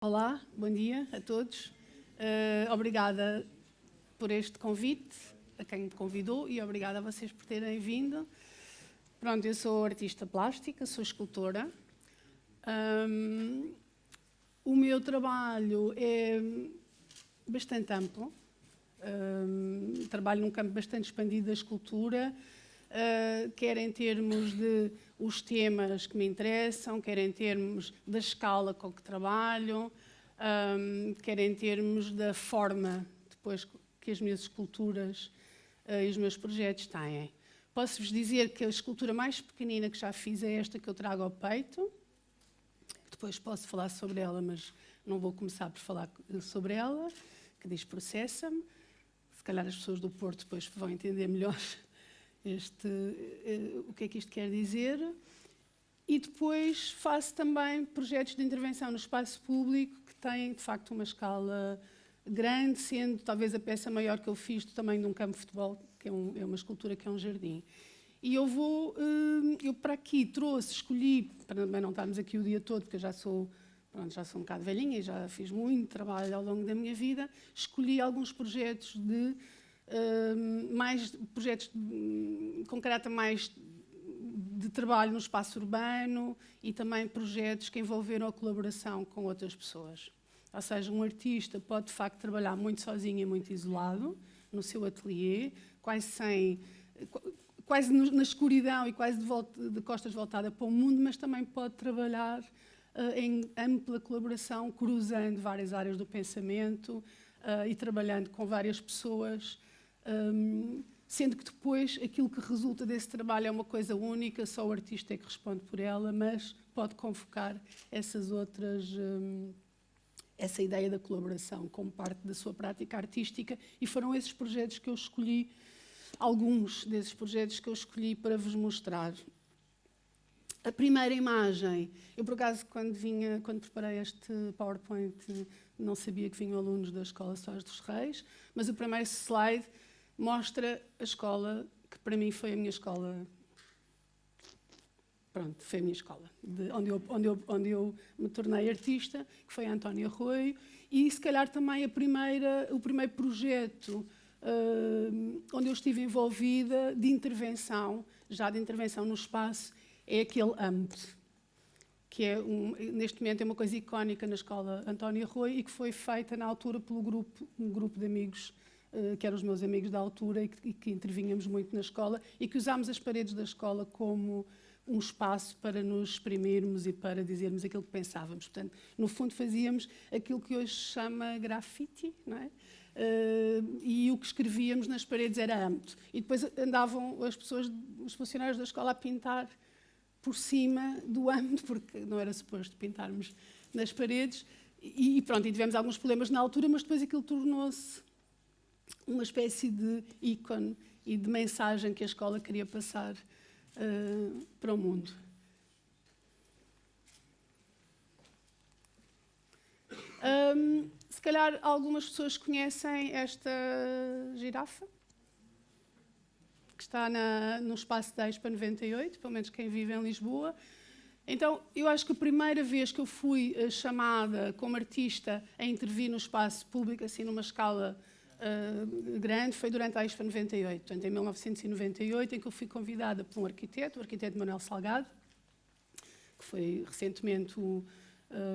Olá, bom dia a todos. Obrigada por este convite, a quem me convidou, e obrigada a vocês por terem vindo. Pronto, eu sou artista plástica, sou escultora. O meu trabalho é bastante amplo. Trabalho num campo bastante expandido da escultura, quer em termos de os temas que me interessam, quer em termos da escala com que trabalho, quer em termos da forma depois que as minhas esculturas e os meus projetos têm. Posso-vos dizer que a escultura mais pequenina que já fiz é esta que eu trago ao peito. Depois posso falar sobre ela, mas não vou começar por falar sobre ela, que diz Processa-me. Se calhar as pessoas do Porto depois vão entender melhor o que é que isto quer dizer. E depois faço também projetos de intervenção no espaço público que têm, de facto, uma escala grande, sendo talvez a peça maior que eu fiz do tamanho de um campo de futebol, que é uma escultura que é um jardim. E eu para aqui escolhi, para também não estarmos aqui o dia todo, porque eu já sou um bocado velhinha e já fiz muito trabalho ao longo da minha vida, escolhi alguns projetos com caráter mais de trabalho no espaço urbano e também projetos que envolveram a colaboração com outras pessoas. Ou seja, um artista pode, de facto, trabalhar muito sozinho e muito isolado no seu ateliê, quase na escuridão e quase de costas voltadas para o mundo, mas também pode trabalhar em ampla colaboração, cruzando várias áreas do pensamento e trabalhando com várias pessoas, sendo que depois aquilo que resulta desse trabalho é uma coisa única, só o artista é que responde por ela, mas pode convocar essas outras, essa ideia da colaboração como parte da sua prática artística, e foram esses projetos que eu escolhi, alguns desses projetos que eu escolhi para vos mostrar. A primeira imagem, eu por acaso quando preparei este PowerPoint não sabia que vinham alunos da Escola Soares dos Reis, mas o primeiro slide mostra a escola que para mim foi a minha escola, foi a minha escola, onde eu me tornei artista, que foi a António Arroio, e se calhar também o primeiro projeto onde eu estive envolvida de intervenção no espaço, é aquele AMT, que neste momento é uma coisa icónica na escola António Arroio e que foi feita na altura pelo um grupo de amigos, que eram os meus amigos da altura e que intervínhamos muito na escola e que usámos as paredes da escola como um espaço para nos exprimirmos e para dizermos aquilo que pensávamos. Portanto, no fundo fazíamos aquilo que hoje se chama grafite, não é? E o que escrevíamos nas paredes era AMT. E depois andavam as pessoas, os funcionários da escola, a pintar por cima do âmbito, porque não era suposto pintarmos nas paredes, e tivemos alguns problemas na altura, mas depois aquilo tornou-se uma espécie de ícone e de mensagem que a escola queria passar para o mundo. Se calhar algumas pessoas conhecem esta girafa, que está no espaço da Expo 98, pelo menos quem vive em Lisboa. Então, eu acho que a primeira vez que eu fui chamada como artista a intervir no espaço público, assim numa escala grande, foi durante a Expo 98, portanto, em 1998, em que eu fui convidada por um arquiteto, o arquiteto Manuel Salgado, que foi recentemente o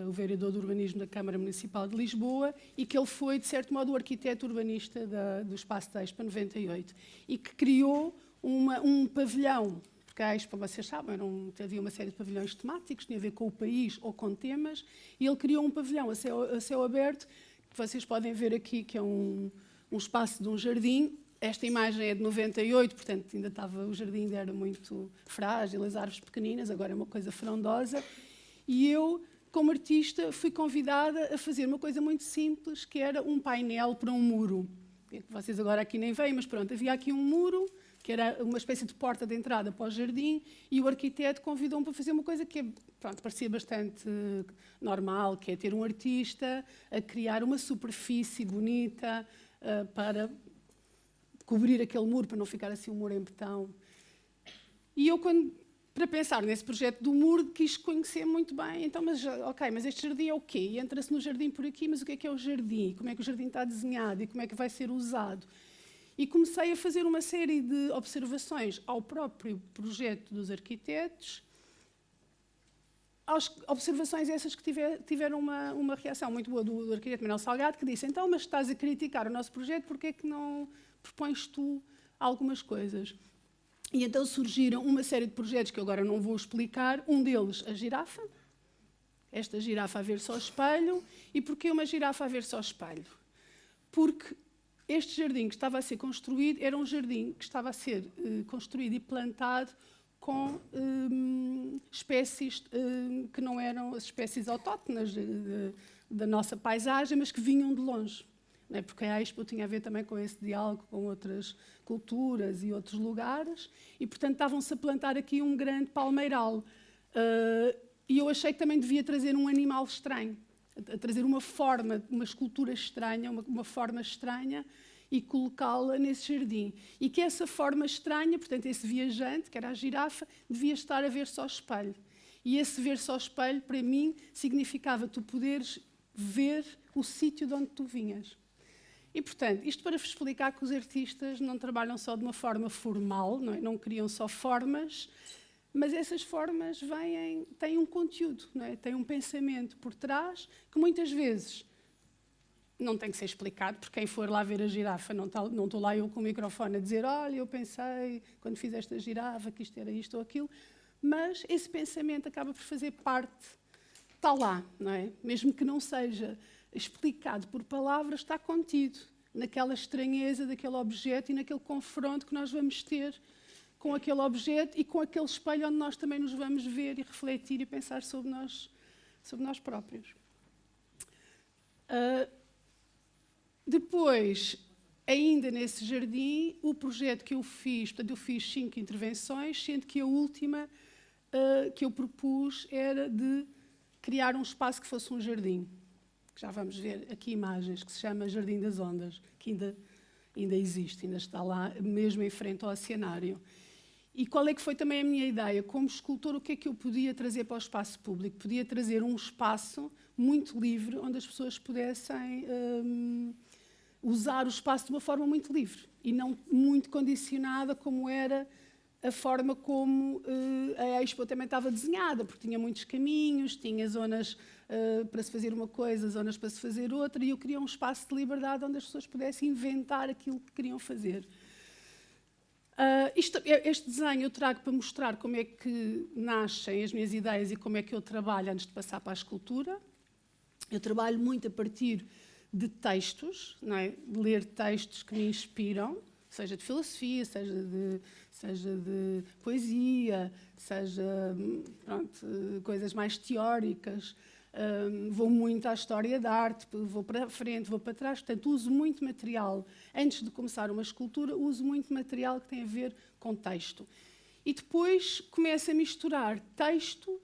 vereador do urbanismo da Câmara Municipal de Lisboa, e que ele foi, de certo modo, o arquiteto urbanista do espaço da Expo 98, e que criou um pavilhão, porque a Expo, vocês sabem, havia uma série de pavilhões temáticos, tinha a ver com o país ou com temas, e ele criou um pavilhão a céu aberto, que vocês podem ver aqui, que é um espaço de um jardim. Esta imagem é de 98, portanto, o jardim ainda era muito frágil, as árvores pequeninas, agora é uma coisa frondosa, e eu, como artista, fui convidada a fazer uma coisa muito simples, que era um painel para um muro. Vocês agora aqui nem veem, mas pronto, havia aqui um muro, que era uma espécie de porta de entrada para o jardim, e o arquiteto convidou-me para fazer uma coisa que parecia bastante normal, que é ter um artista a criar uma superfície bonita para cobrir aquele muro, para não ficar assim um muro em betão. E eu, quando para pensar nesse projeto do muro, quis conhecer muito bem. Então, mas este jardim é o quê? E entra-se no jardim por aqui, mas o que é o jardim? Como é que o jardim está desenhado? E como é que vai ser usado? E comecei a fazer uma série de observações ao próprio projeto dos arquitetos, observações essas que tiveram uma reação muito boa do arquiteto Manuel Salgado, que disse, então, mas estás a criticar o nosso projeto, porque é que não propões tu algumas coisas? E então surgiram uma série de projetos que eu agora não vou explicar. Um deles, a girafa. Esta girafa a ver-se ao espelho. E porquê uma girafa a ver-se ao espelho? Porque este jardim que estava a ser construído era um jardim que estava a ser construído e plantado com espécies que não eram as espécies autóctones da nossa paisagem, mas que vinham de longe. Não é? Porque a Expo tinha a ver também com esse diálogo com outras culturas e outros lugares, e, portanto, estavam-se a plantar aqui um grande palmeiral. E eu achei que também devia trazer um animal estranho, a trazer uma forma, uma escultura estranha, uma forma estranha, e colocá-la nesse jardim. E que essa forma estranha, portanto, esse viajante, que era a girafa, devia estar a ver-se ao espelho. E esse ver-se ao espelho, para mim, significava tu poderes ver o sítio de onde tu vinhas. E, portanto, isto para vos explicar que os artistas não trabalham só de uma forma formal, não criam só formas, mas essas formas têm um conteúdo, têm um pensamento por trás, que muitas vezes não tem que ser explicado, porque quem for lá ver a girafa, não estou lá eu com o microfone a dizer, olha, eu pensei, quando fiz esta girafa, que isto era isto ou aquilo, mas esse pensamento acaba por fazer parte, está lá, não é? Mesmo que não seja explicado por palavras, está contido naquela estranheza daquele objeto e naquele confronto que nós vamos ter com aquele objeto e com aquele espelho onde nós também nos vamos ver e refletir e pensar sobre nós próprios. Depois, ainda nesse jardim, o projeto que eu fiz, portanto, eu fiz 5 intervenções, sendo que a última que eu propus era de criar um espaço que fosse um jardim. Já vamos ver aqui imagens, que se chama Jardim das Ondas, que ainda existe, ainda está lá, mesmo em frente ao oceanário. E qual é que foi também a minha ideia? Como escultor, o que é que eu podia trazer para o espaço público? Podia trazer um espaço muito livre, onde as pessoas pudessem usar o espaço de uma forma muito livre e não muito condicionada como era a forma como a Expo também estava desenhada, porque tinha muitos caminhos, tinha zonas para se fazer uma coisa, zonas para se fazer outra, e eu queria um espaço de liberdade onde as pessoas pudessem inventar aquilo que queriam fazer. Este desenho eu trago para mostrar como é que nascem as minhas ideias e como é que eu trabalho antes de passar para a escultura. Eu trabalho muito a partir de textos, não é? De ler textos que me inspiram, seja de filosofia, seja de poesia, seja coisas mais teóricas. Vou muito à história da arte, vou para a frente, vou para trás, portanto uso muito material. Antes de começar uma escultura, uso muito material que tem a ver com texto. E depois começo a misturar texto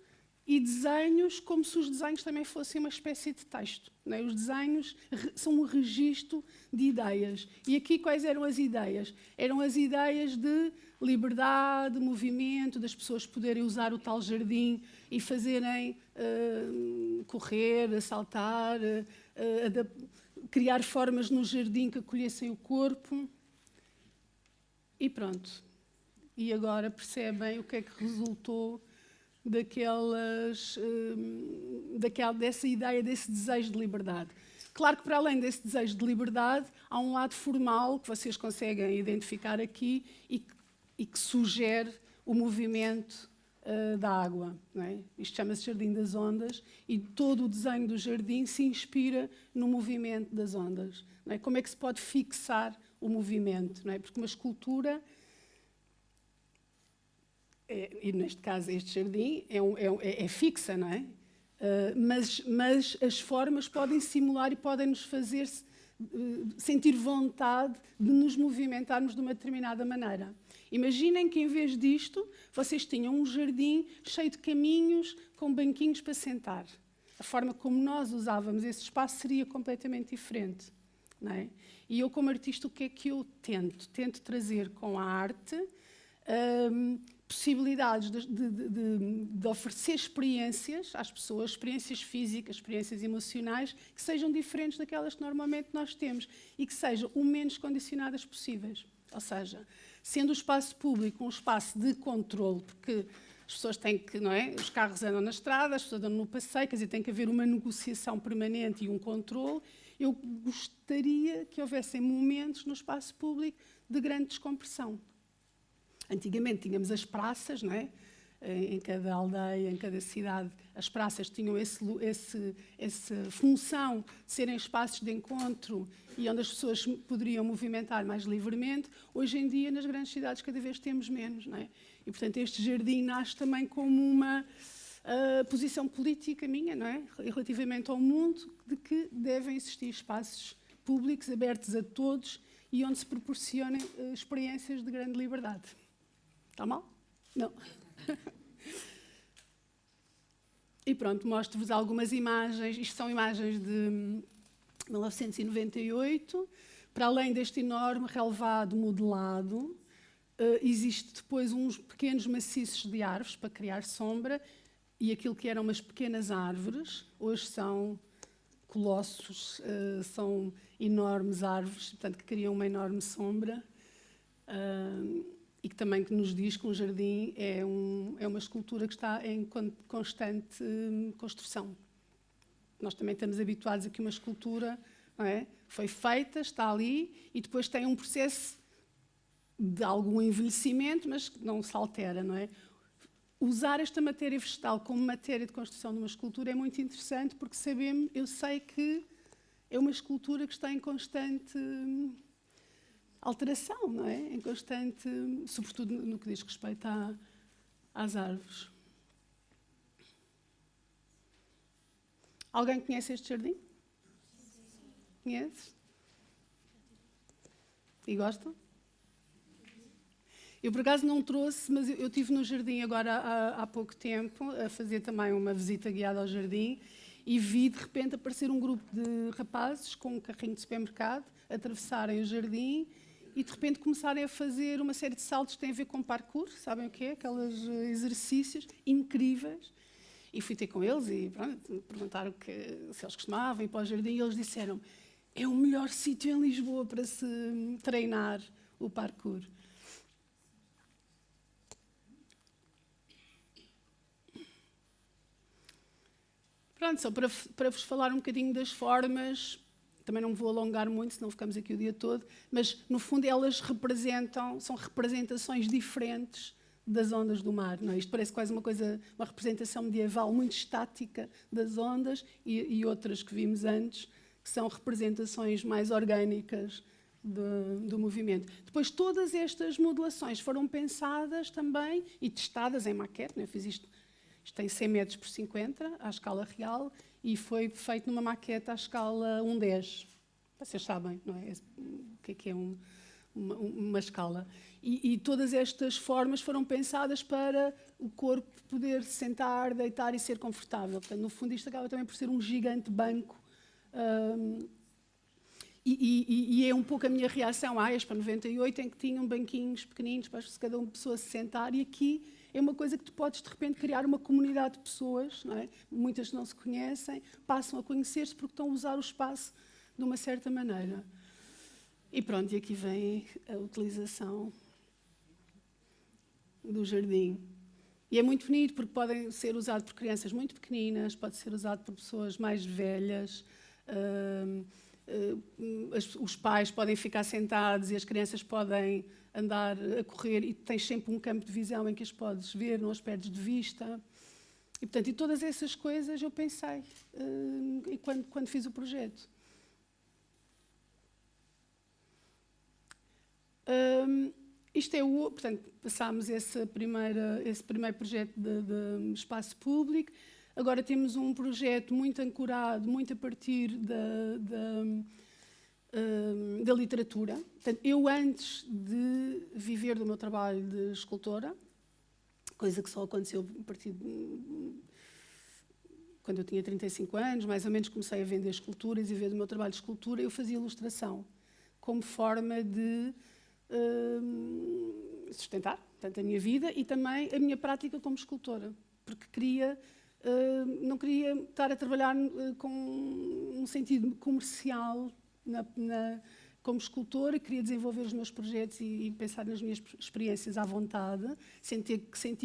e desenhos como se os desenhos também fossem uma espécie de texto. Não é? Os desenhos são um registro de ideias. E aqui quais eram as ideias? Eram as ideias de liberdade, movimento, das pessoas poderem usar o tal jardim e fazerem correr, saltar, criar formas no jardim que acolhessem o corpo. E pronto. E agora percebem o que é que resultou dessa ideia, desse desejo de liberdade. Claro que, para além desse desejo de liberdade, há um lado formal que vocês conseguem identificar aqui e que sugere o movimento da água. Não é? Isto chama-se Jardim das Ondas e todo o desenho do jardim se inspira no movimento das ondas. Não é? Como é que se pode fixar o movimento? Não é? Porque uma escultura, e neste caso este jardim, é fixa, não é? Mas as formas podem simular e podem nos fazer sentir vontade de nos movimentarmos de uma determinada maneira. Imaginem que, em vez disto, vocês tinham um jardim cheio de caminhos com banquinhos para sentar. A forma como nós usávamos esse espaço seria completamente diferente. Não é? E eu, como artista, o que é que eu tento? Tento trazer com a arte possibilidades de oferecer experiências às pessoas, experiências físicas, experiências emocionais, que sejam diferentes daquelas que normalmente nós temos e que sejam o menos condicionadas possíveis. Ou seja, sendo o espaço público um espaço de controle, porque as pessoas têm que, não é? Os carros andam na estrada, as pessoas andam no passeio, quer dizer, tem que haver uma negociação permanente e um controle. Eu gostaria que houvessem momentos no espaço público de grande descompressão. Antigamente tínhamos as praças, não é? Em cada aldeia, em cada cidade, as praças tinham essa função de serem espaços de encontro e onde as pessoas poderiam movimentar mais livremente. Hoje em dia, nas grandes cidades, cada vez temos menos, não é? E, portanto, este jardim nasce também como uma posição política minha, não é? Relativamente ao mundo, de que devem existir espaços públicos abertos a todos e onde se proporcionem experiências de grande liberdade. Está mal? Não. E pronto, mostro-vos algumas imagens. Isto são imagens de 1998. Para além deste enorme relevado modelado, existe depois uns pequenos maciços de árvores para criar sombra e aquilo que eram umas pequenas árvores, hoje são colossos, são enormes árvores, portanto, que criam uma enorme sombra. E que também nos diz que um jardim é uma escultura que está em constante construção. Nós também estamos habituados a que uma escultura, não é? Foi feita, está ali, e depois tem um processo de algum envelhecimento, mas que não se altera, não é? Usar esta matéria vegetal como matéria de construção de uma escultura é muito interessante, porque eu sei que é uma escultura que está em constante alteração, não é? Em constante, sobretudo no que diz respeito às árvores. Alguém conhece este jardim? Conhece? E gostam? Eu, por acaso, não trouxe, mas eu estive no jardim agora há pouco tempo, a fazer também uma visita guiada ao jardim, e vi, de repente, aparecer um grupo de rapazes com um carrinho de supermercado, atravessarem o jardim e, de repente, começarem a fazer uma série de saltos que têm a ver com parkour, sabem o que é? Aqueles exercícios incríveis. E fui ter com eles e pronto, perguntaram se eles costumavam ir para o jardim, e eles disseram: é o melhor sítio em Lisboa para se treinar o parkour. Pronto, só para vos falar um bocadinho das formas, também não me vou alongar muito, senão ficamos aqui o dia todo, mas, no fundo, elas são representações diferentes das ondas do mar. Não é? Isto parece quase uma representação medieval muito estática das ondas e outras que vimos antes, que são representações mais orgânicas do movimento. Depois, todas estas modelações foram pensadas também e testadas em maquete. Não é? Fiz isto tem 100 metros por 50, à escala real, e foi feito numa maquete à escala 1:10. Vocês sabem, não é? O que é uma escala. E todas estas formas foram pensadas para o corpo poder sentar, deitar e ser confortável. Portanto, no fundo, isto acaba também por ser um gigante banco. E é um pouco a minha reação à Expo 98, em que tinham banquinhos pequeninos para cada uma pessoa se sentar, e aqui é uma coisa que tu podes, de repente, criar uma comunidade de pessoas, não é? Muitas que não se conhecem, passam a conhecer-se porque estão a usar o espaço de uma certa maneira. E pronto, e aqui vem a utilização do jardim. E é muito bonito porque pode ser usado por crianças muito pequeninas, pode ser usado por pessoas mais velhas, os pais podem ficar sentados e as crianças podem andar a correr, e tens sempre um campo de visão em que as podes ver, não as perdes de vista. E, portanto, e todas essas coisas eu pensei e quando fiz o projeto. Isto é portanto, passámos esse primeiro projeto de espaço público. Agora temos um projeto muito ancorado, muito a partir da literatura. Portanto, eu, antes de viver do meu trabalho de escultora, coisa que só aconteceu a partir quando eu tinha 35 anos, mais ou menos, comecei a vender esculturas e ver do meu trabalho de escultura, eu fazia ilustração como forma de sustentar, portanto, a minha vida e também a minha prática como escultora, porque não queria estar a trabalhar com um sentido comercial como escultora, queria desenvolver os meus projetos e pensar nas minhas experiências à vontade, senti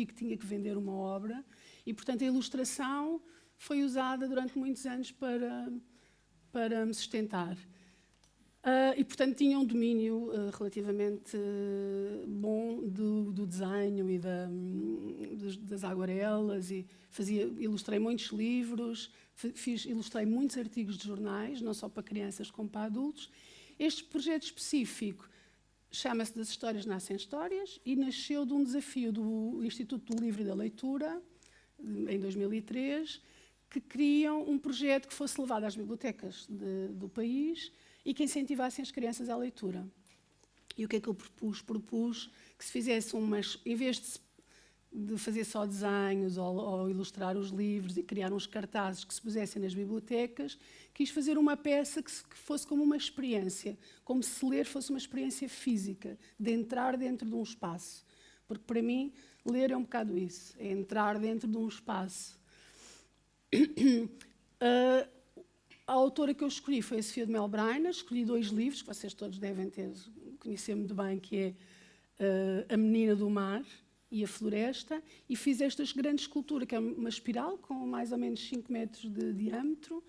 que tinha que vender uma obra e, portanto, a ilustração foi usada durante muitos anos para me sustentar. E, portanto, tinha um domínio relativamente bom do desenho e das aguarelas e ilustrei muitos livros, ilustrei muitos artigos de jornais, não só para crianças como para adultos. Este projeto específico chama-se Das Histórias Nascem Histórias e nasceu de um desafio do Instituto do Livro e da Leitura, em 2003, que criam um projeto que fosse levado às bibliotecas do país e que incentivassem as crianças à leitura. E o que é que eu propus? Propus que se fizesse em vez de fazer só desenhos ou ilustrar os livros e criar uns cartazes que se pusessem nas bibliotecas, quis fazer uma peça que fosse como uma experiência, como se ler fosse uma experiência física, de entrar dentro de um espaço. Porque, para mim, ler é um bocado isso, é entrar dentro de um espaço. A autora que eu escolhi foi a Sofia de Mel Brainer. Escolhi 2 livros, que vocês todos devem conhecer muito bem, que é A Menina do Mar e A Floresta, e fiz esta grande escultura, que é uma espiral com mais ou menos 5 metros de diâmetro,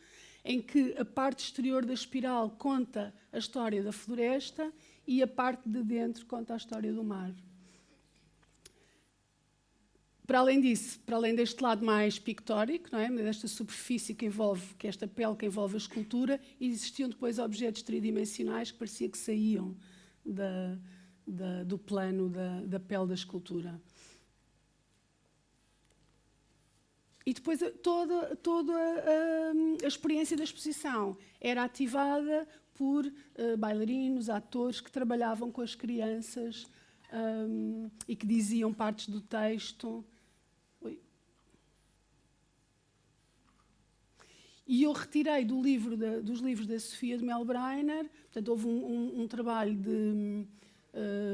em que a parte exterior da espiral conta a história da floresta e a parte de dentro conta a história do mar. Para além disso, para além deste lado mais pictórico, não é? Desta superfície que é esta pele que envolve a escultura, existiam depois objetos tridimensionais que parecia que saíam do plano da pele da escultura. E depois toda a experiência da exposição era ativada por bailarinos, atores que trabalhavam com as crianças e que diziam partes do texto. E eu retirei dos livros da Sofia de Mel Brainer, portanto, houve um trabalho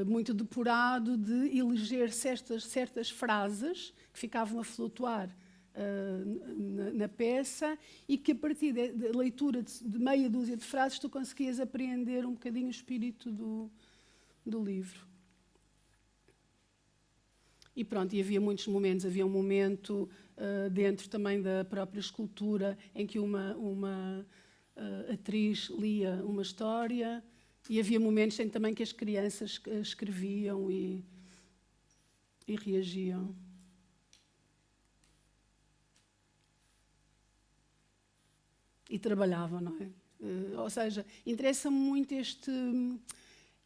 muito depurado de eleger certas frases que ficavam a flutuar na peça e que, a partir da leitura de meia dúzia de frases, tu conseguias apreender um bocadinho o espírito do livro. E pronto, e havia muitos momentos. Havia um momento dentro também da própria escultura em que uma atriz lia uma história e havia momentos em também que as crianças escreviam e reagiam. E trabalhavam, não é? Ou seja, interessa-me muito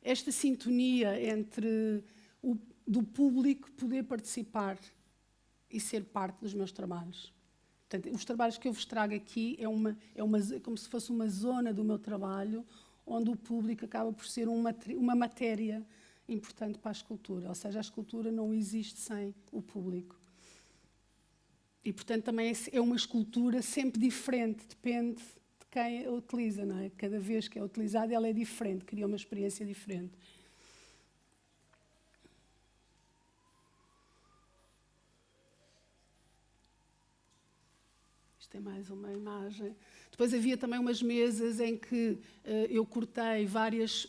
esta sintonia entre do público poder participar e ser parte dos meus trabalhos. Portanto, os trabalhos que eu vos trago aqui é como se fosse uma zona do meu trabalho onde o público acaba por ser uma matéria importante para a escultura. Ou seja, a escultura não existe sem o público. E, portanto, também é uma escultura sempre diferente, depende de quem a utiliza, não é? Cada vez que é utilizada, ela é diferente, cria uma experiência diferente. Tem mais uma imagem. Depois havia também umas mesas em que eu cortei várias,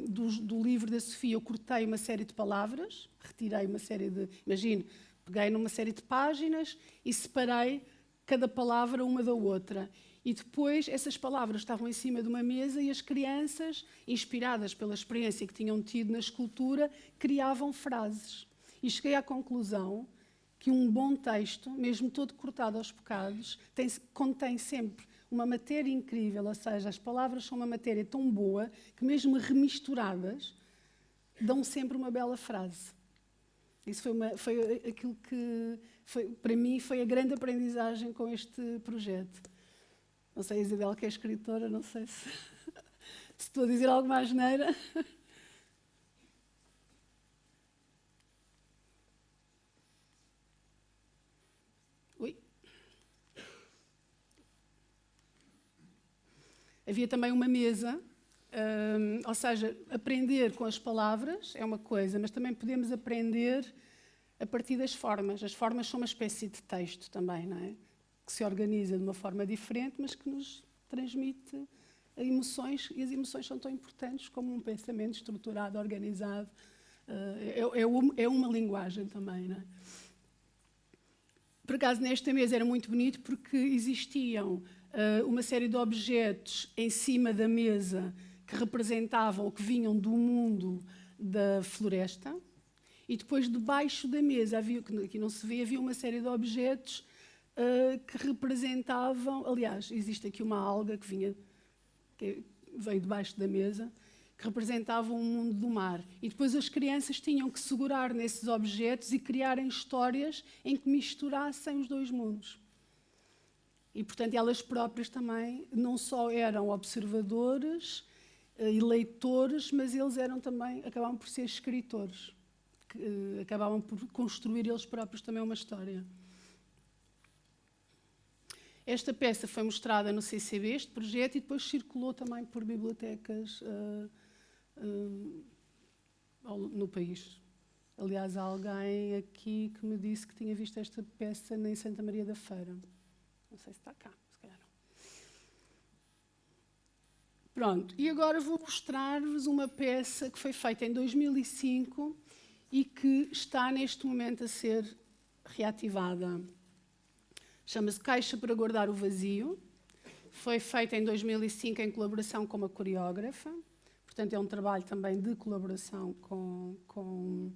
do livro da Sofia, eu cortei uma série de palavras, retirei uma série de... Imagino, peguei numa série de páginas e separei cada palavra uma da outra. E depois essas palavras estavam em cima de uma mesa e as crianças, inspiradas pela experiência que tinham tido na escultura, criavam frases. E cheguei à conclusão que um bom texto, mesmo todo cortado aos bocados, contém sempre uma matéria incrível, ou seja, as palavras são uma matéria tão boa que mesmo remisturadas dão sempre uma bela frase. Isso foi aquilo que, para mim, foi a grande aprendizagem com este projeto. Não sei, Isabel, que é escritora, não sei se estou a dizer alguma asneira. Havia também uma mesa Ou seja, aprender com as palavras é uma coisa, mas também podemos aprender a partir das formas. As formas são uma espécie de texto também, não é? Que se organiza de uma forma diferente, mas que nos transmite emoções, e as emoções são tão importantes como um pensamento estruturado, organizado. É uma linguagem também, não é? Por acaso, nesta mesa era muito bonito porque existiam uma série de objetos em cima da mesa que representavam ou que vinham do mundo da floresta, e depois debaixo da mesa, havia, que aqui não se vê, havia uma série de objetos que representavam, aliás, existe aqui uma alga que veio debaixo da mesa, que representava um mundo do mar. E depois as crianças tinham que segurar nesses objetos e criarem histórias em que misturassem os dois mundos. E, portanto, elas próprias também não só eram observadores e leitores, mas eles eram também, acabavam por ser escritores, que acabavam por construir eles próprios também uma história. Esta peça foi mostrada no CCB, este projeto, e depois circulou também por bibliotecas no país. Aliás, há alguém aqui que me disse que tinha visto esta peça em Santa Maria da Feira. Não sei se está cá, se calhar não. Pronto, e agora vou mostrar-vos uma peça que foi feita em 2005 e que está neste momento a ser reativada. Chama-se Caixa para Guardar o Vazio. Foi feita em 2005 em colaboração com uma coreógrafa. Portanto, é um trabalho também de colaboração com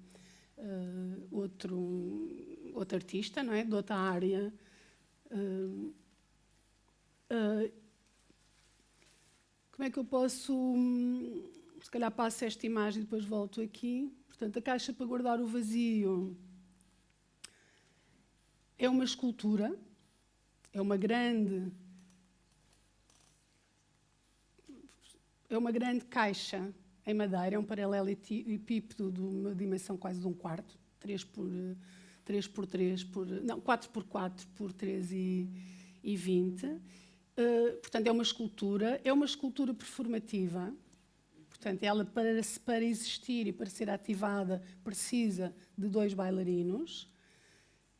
outro artista, não é? De outra área. Como é que eu posso... Se calhar passo esta imagem e depois volto aqui. Portanto, a Caixa para Guardar o Vazio é uma escultura, é uma grande caixa em madeira, é um paralelepípedo de uma dimensão quase de um quarto, 4 por 4 por 3,20. Portanto, é uma escultura performativa. Portanto, ela, para existir e para ser ativada, precisa de 2 bailarinos.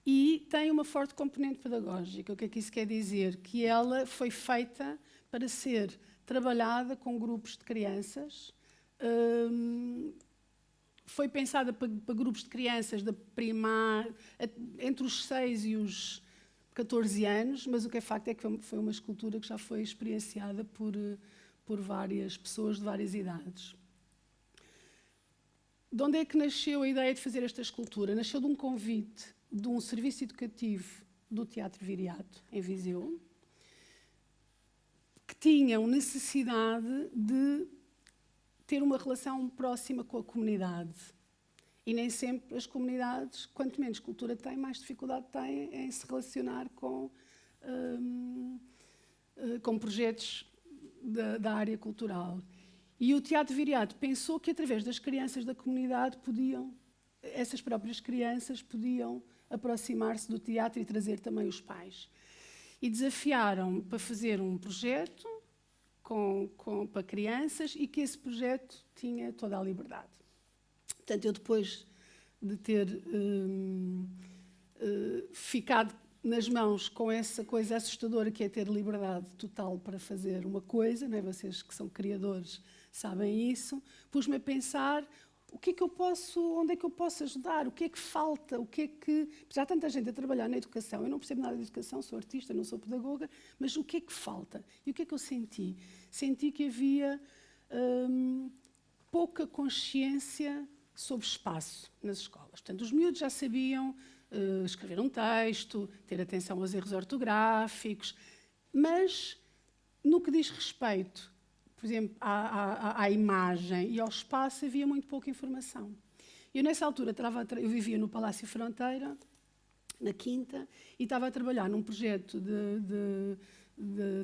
E tem uma forte componente pedagógica. O que é que isso quer dizer? Que ela foi feita para ser trabalhada com grupos de crianças. Foi pensada para grupos de crianças da primária, entre os 6 e os 14 anos, mas o que é facto é que foi uma escultura que já foi experienciada por várias pessoas de várias idades. De onde é que nasceu a ideia de fazer esta escultura? Nasceu de um convite de um serviço educativo do Teatro Viriato, em Viseu, que tinham necessidade de ter uma relação próxima com a comunidade. E nem sempre as comunidades, quanto menos cultura têm, mais dificuldade têm em se relacionar com projetos da área cultural. E o Teatro Viriato pensou que, através das crianças da comunidade, essas próprias crianças podiam aproximar-se do teatro e trazer também os pais. E desafiaram para fazer um projeto para crianças e que esse projeto tinha toda a liberdade. Portanto, eu depois de ter ficado nas mãos com essa coisa assustadora que é ter liberdade total para fazer uma coisa, não é? Vocês que são criadores sabem isso, pus-me a pensar onde é que eu posso ajudar, o que é que falta, já há tanta gente a trabalhar na educação, eu não percebo nada de educação, sou artista, não sou pedagoga, mas o que é que falta? E o que é que eu senti? Senti que havia pouca consciência sobre espaço nas escolas. Portanto, os miúdos já sabiam escrever um texto, ter atenção aos erros ortográficos, mas no que diz respeito, por exemplo, à imagem e ao espaço, havia muito pouca informação. Eu, nessa altura, eu vivia no Palácio Fronteira, na Quinta, e estava a trabalhar num projeto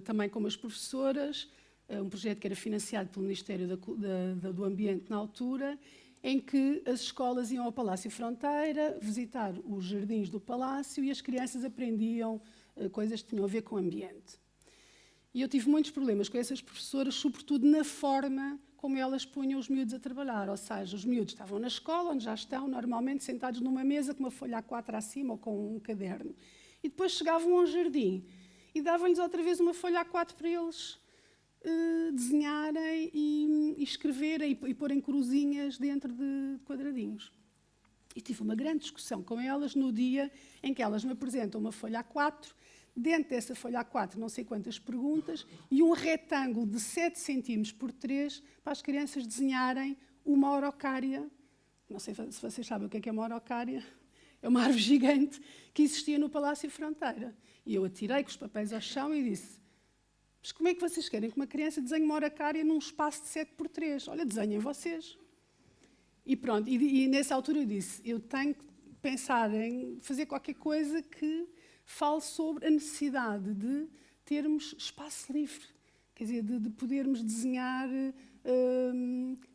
também com umas professoras, um projeto que era financiado pelo Ministério do Ambiente na altura, em que as escolas iam ao Palácio Fronteira visitar os jardins do Palácio e as crianças aprendiam coisas que tinham a ver com o ambiente. E eu tive muitos problemas com essas professoras, sobretudo na forma como elas punham os miúdos a trabalhar. Ou seja, os miúdos estavam na escola, onde já estão, normalmente sentados numa mesa com uma folha A4 acima ou com um caderno. E depois chegavam ao jardim e davam-lhes outra vez uma folha A4 para eles desenharem e escreverem e porem cruzinhas dentro de quadradinhos. E tive uma grande discussão com elas no dia em que elas me apresentam uma folha A4, dentro dessa folha A4 não sei quantas perguntas e um retângulo de 7 centímetros por 3 para as crianças desenharem uma araucária. Não sei se vocês sabem o que é uma araucária. É uma árvore gigante que existia no Palácio Fronteira. E eu atirei com os papéis ao chão e disse: mas como é que vocês querem que uma criança desenhe uma araucária num espaço de 7 por 3? Olha, desenhem vocês. E pronto, e nessa altura eu disse: eu tenho que pensar em fazer qualquer coisa que fale sobre a necessidade de termos espaço livre. Quer dizer, de podermos desenhar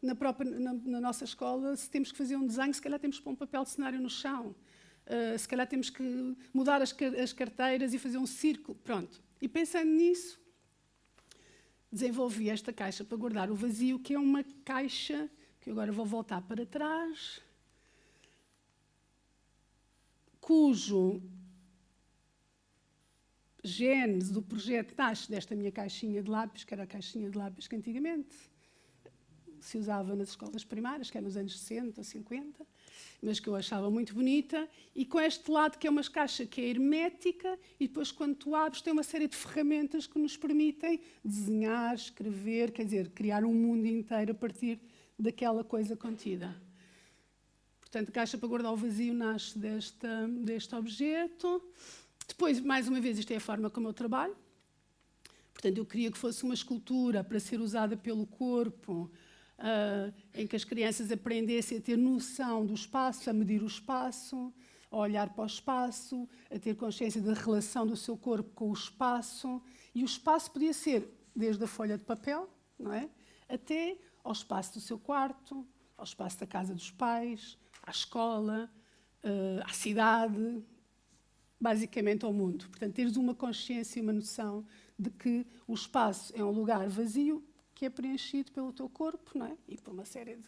na nossa escola. Se temos que fazer um desenho, se calhar temos que pôr um papel de cenário no chão. Se calhar temos que mudar as carteiras e fazer um círculo. Pronto. E pensando nisso, desenvolvi esta caixa para guardar o vazio, que é uma caixa que agora vou voltar para trás, cujo gênese do projeto nasce desta minha caixinha de lápis, que era a caixinha de lápis que antigamente se usava nas escolas primárias, que é nos anos 60 ou 50, mas que eu achava muito bonita, e com este lado que é uma caixa que é hermética, e depois quando tu abres tem uma série de ferramentas que nos permitem desenhar, escrever, quer dizer, criar um mundo inteiro a partir daquela coisa contida. Portanto, a caixa para guardar o vazio nasce deste objeto. Depois, mais uma vez, isto é a forma como eu trabalho. Portanto, eu queria que fosse uma escultura para ser usada pelo corpo, em que as crianças aprendessem a ter noção do espaço, a medir o espaço, a olhar para o espaço, a ter consciência da relação do seu corpo com o espaço. E o espaço podia ser desde a folha de papel, não é? Até ao espaço do seu quarto, ao espaço da casa dos pais, à escola, à cidade, basicamente ao mundo. Portanto, teres uma consciência e uma noção de que o espaço é um lugar vazio que é preenchido pelo teu corpo, não é? E por uma série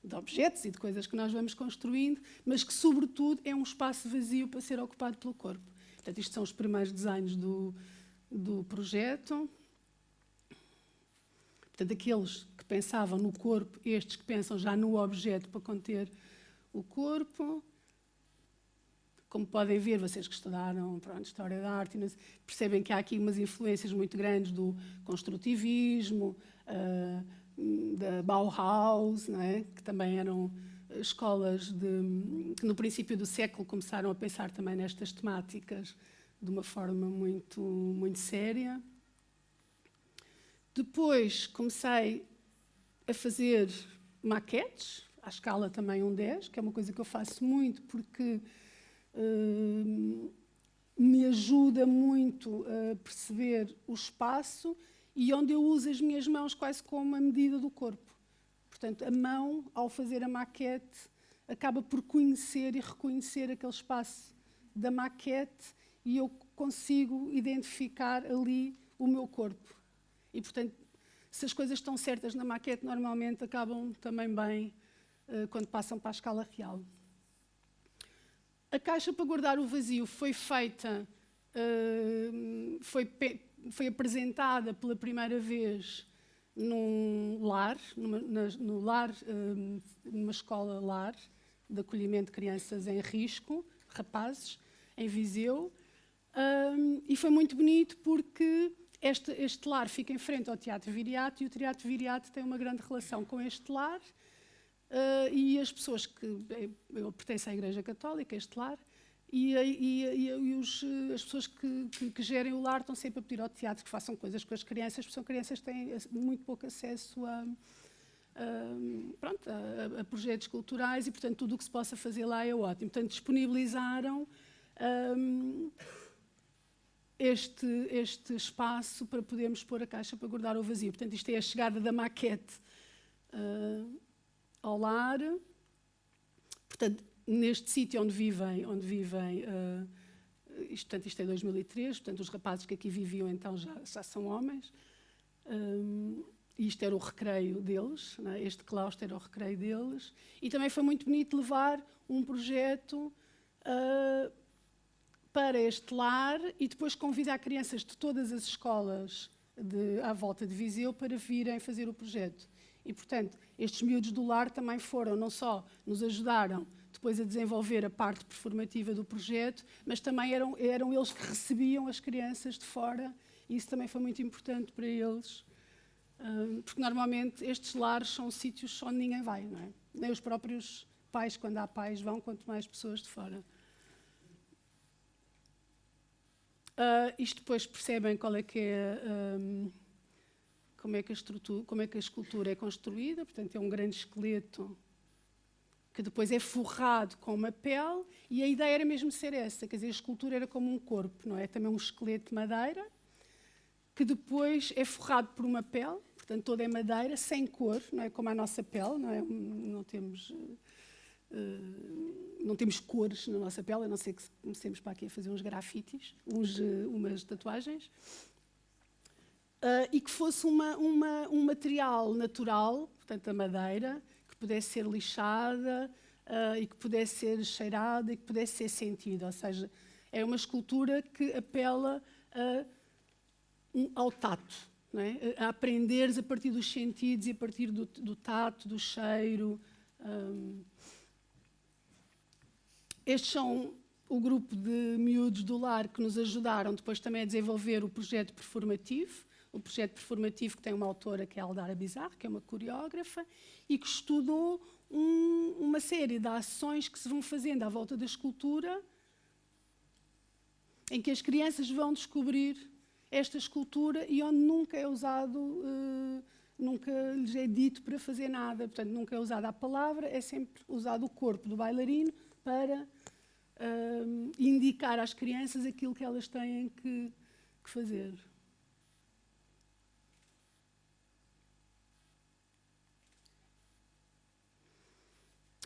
de objetos e de coisas que nós vamos construindo, mas que, sobretudo, é um espaço vazio para ser ocupado pelo corpo. Portanto, isto são os primeiros desenhos do projeto. Portanto, aqueles que pensavam no corpo, estes que pensam já no objeto para conter o corpo. Como podem ver, vocês que estudaram História da Arte, percebem que há aqui umas influências muito grandes do construtivismo, da Bauhaus, não é? Que também eram escolas que no princípio do século começaram a pensar também nestas temáticas de uma forma muito, muito séria. Depois comecei a fazer maquetes, à escala também 1:10, que é uma coisa que eu faço muito porque me ajuda muito a perceber o espaço e onde eu uso as minhas mãos quase como a medida do corpo. Portanto, a mão, ao fazer a maquete, acaba por conhecer e reconhecer aquele espaço da maquete e eu consigo identificar ali o meu corpo. E, portanto, se as coisas estão certas na maquete, normalmente acabam também bem quando passam para a escala real. A caixa para guardar o vazio foi feita, foi apresentada pela primeira vez num lar, numa escola lar de acolhimento de crianças em risco, rapazes, em Viseu, e foi muito bonito porque este lar fica em frente ao Teatro Viriato e o Teatro Viriato tem uma grande relação com este lar. E as pessoas eu pertenço à Igreja Católica, este lar, e as pessoas que gerem o lar estão sempre a pedir ao teatro que façam coisas com as crianças, porque são crianças que têm muito pouco acesso a projetos culturais e, portanto, tudo o que se possa fazer lá é ótimo. Portanto, disponibilizaram este espaço para podermos pôr a caixa para guardar o vazio. Portanto, isto é a chegada da maquete ao lar. Portanto, neste sítio onde vivem Isto é 2003, portanto, os rapazes que aqui viviam então já são homens. Isto era o recreio deles, né? Este claustro era o recreio deles. E também foi muito bonito levar um projeto para este lar e depois convidar crianças de todas as escolas à volta de Viseu para virem fazer o projeto. E, portanto, estes miúdos do lar também foram, não só nos ajudaram depois a desenvolver a parte performativa do projeto, mas também eram eles que recebiam as crianças de fora, e isso também foi muito importante para eles, porque normalmente estes lares são sítios onde ninguém vai, não é? Nem os próprios pais, quando há pais, vão, quanto mais pessoas de fora. Isto depois percebem qual é que é... como é que a escultura é construída, portanto é um grande esqueleto que depois é forrado com uma pele, e a ideia era mesmo ser essa, quer dizer, a escultura era como um corpo, não é? Também um esqueleto de madeira, que depois é forrado por uma pele, portanto toda é madeira, sem cor, não é como a nossa pele, não é? Não temos cores na nossa pele, a não ser que comecemos para aqui a fazer uns grafites, umas tatuagens. E que fosse um material natural, portanto a madeira, que pudesse ser lixada e que pudesse ser cheirada e que pudesse ser sentida. Ou seja, é uma escultura que apela ao tato, não é? A aprenderes a partir dos sentidos e a partir do tato, do cheiro. Estes são o grupo de miúdos do lar que nos ajudaram depois também a desenvolver o projeto performativo. O projeto performativo que tem uma autora, que é a Aldara Bizarro, que é uma coreógrafa, e que estudou uma série de ações que se vão fazendo à volta da escultura, em que as crianças vão descobrir esta escultura e onde nunca é usado, nunca lhes é dito para fazer nada. Portanto, nunca é usada a palavra, é sempre usado o corpo do bailarino para indicar às crianças aquilo que elas têm que fazer.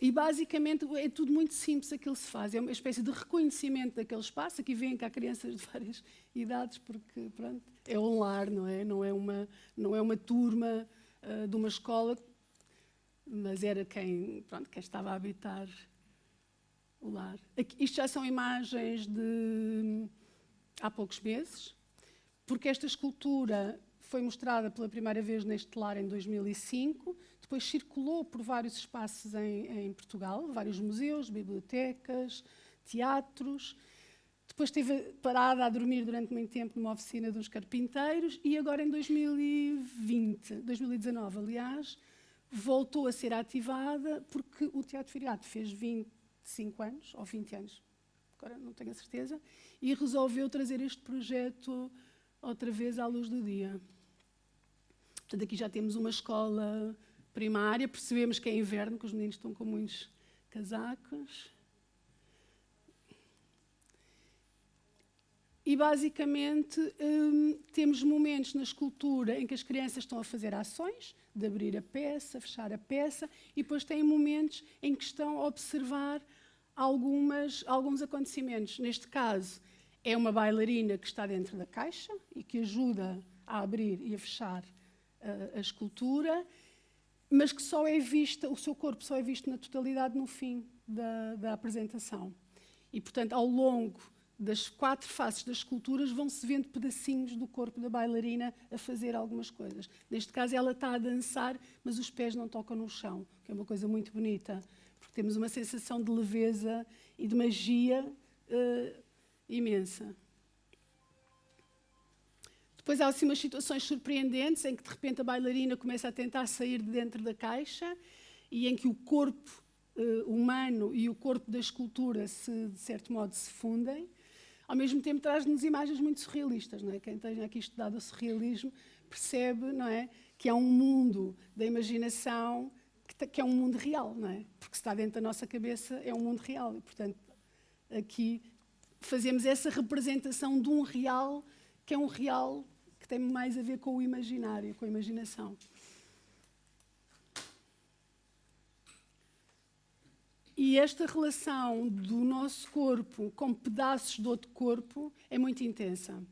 E basicamente é tudo muito simples aquilo que se faz, é uma espécie de reconhecimento daquele espaço. Aqui vêm cá crianças de várias idades, porque pronto, é um lar, não é? Não é uma turma de uma escola, mas era quem estava a habitar o lar. Isto já são imagens de há poucos meses, porque esta escultura foi mostrada pela primeira vez neste lar em 2005, depois circulou por vários espaços em Portugal, vários museus, bibliotecas, teatros. Depois esteve parada a dormir durante muito tempo numa oficina dos carpinteiros e agora em 2019, aliás, voltou a ser ativada porque o Teatro Viriato fez 25 anos, ou 20 anos, agora não tenho a certeza, e resolveu trazer este projeto outra vez à luz do dia. Portanto, aqui já temos uma escola primária, percebemos que é inverno, que os meninos estão com muitos casacos. E, basicamente, temos momentos na escultura em que as crianças estão a fazer ações, de abrir a peça, fechar a peça, e depois têm momentos em que estão a observar alguns acontecimentos. Neste caso, é uma bailarina que está dentro da caixa e que ajuda a abrir e a fechar a escultura, mas que só é vista, o seu corpo só é visto na totalidade no fim da apresentação. E, portanto, ao longo das 4 faces das esculturas vão-se vendo pedacinhos do corpo da bailarina a fazer algumas coisas. Neste caso, ela está a dançar, mas os pés não tocam no chão, que é uma coisa muito bonita, porque temos uma sensação de leveza e de magia imensa. Depois há assim umas situações surpreendentes em que de repente a bailarina começa a tentar sair de dentro da caixa e em que o corpo humano e o corpo da escultura de certo modo se fundem. Ao mesmo tempo traz-nos imagens muito surrealistas, não é? Quem tenha aqui estudado o surrealismo percebe, não é, que há um mundo da imaginação que é um mundo real, não é? Porque se está dentro da nossa cabeça é um mundo real e, portanto, aqui fazemos essa representação de um real que é um real que tem mais a ver com o imaginário, com a imaginação. E esta relação do nosso corpo com pedaços de outro corpo é muito intensa.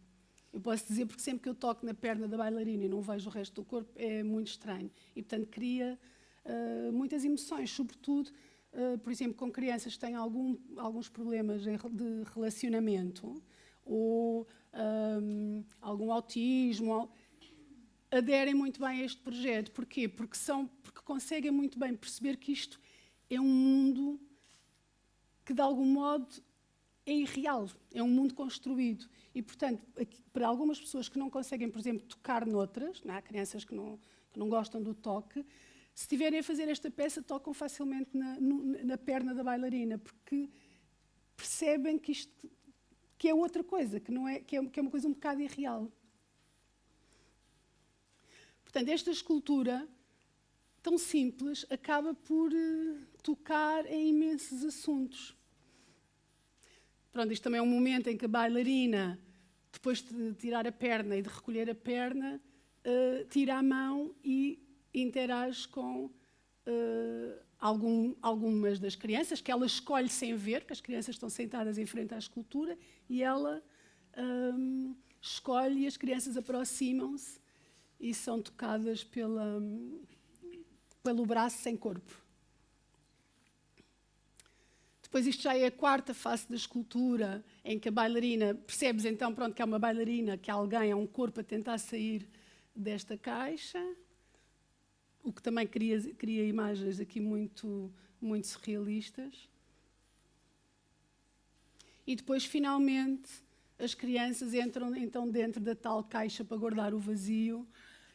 Eu posso dizer porque sempre que eu toco na perna da bailarina e não vejo o resto do corpo, é muito estranho. E, portanto, cria muitas emoções, sobretudo, por exemplo, com crianças que têm alguns problemas de relacionamento ou algum autismo, aderem muito bem a este projeto. Porquê? Porque conseguem muito bem perceber que isto é um mundo que, de algum modo, é irreal, é um mundo construído. E, portanto, para algumas pessoas que não conseguem, por exemplo, tocar noutras, há crianças que não gostam do toque, se estiverem a fazer esta peça, tocam facilmente na perna da bailarina, porque percebem que isto que é outra coisa, que é uma coisa um bocado irreal. Portanto, esta escultura, tão simples, acaba por tocar em imensos assuntos. Pronto, isto também é um momento em que a bailarina, depois de tirar a perna e de recolher a perna, tira a mão e interage com algumas das crianças, que ela escolhe sem ver, porque as crianças estão sentadas em frente à escultura, e ela escolhe e as crianças aproximam-se e são tocadas pelo braço sem corpo. Depois isto já é a quarta face da escultura, em que a bailarina, percebes então pronto, que é uma bailarina, que alguém, é um corpo a tentar sair desta caixa, o que também cria imagens aqui muito, muito surrealistas. E depois, finalmente, as crianças entram então dentro da tal caixa para guardar o vazio,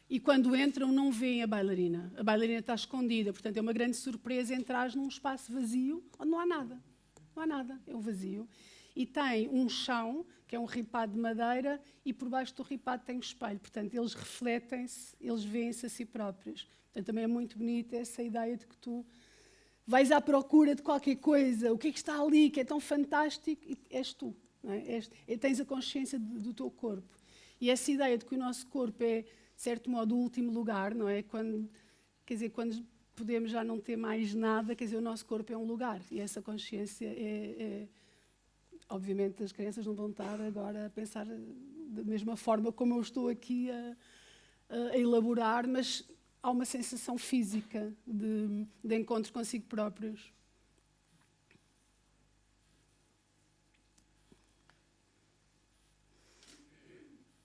e quando entram não veem a bailarina. A bailarina está escondida, portanto é uma grande surpresa entrar num espaço vazio onde não há nada. Não há nada, é um vazio. E tem um chão, que é um ripado de madeira, e por baixo do ripado tem um espelho. Portanto, eles refletem-se, eles veem-se a si próprios. Portanto, também é muito bonita essa ideia de que tu vais à procura de qualquer coisa, o que é que está ali, que é tão fantástico, e és tu. Não é? Tens a consciência do teu corpo. E essa ideia de que o nosso corpo é, de certo modo, o último lugar, não é? Quando podemos já não ter mais nada, quer dizer, o nosso corpo é um lugar. E essa consciência obviamente, as crianças não vão estar agora a pensar da mesma forma como eu estou aqui a elaborar, mas há uma sensação física de encontro consigo próprios.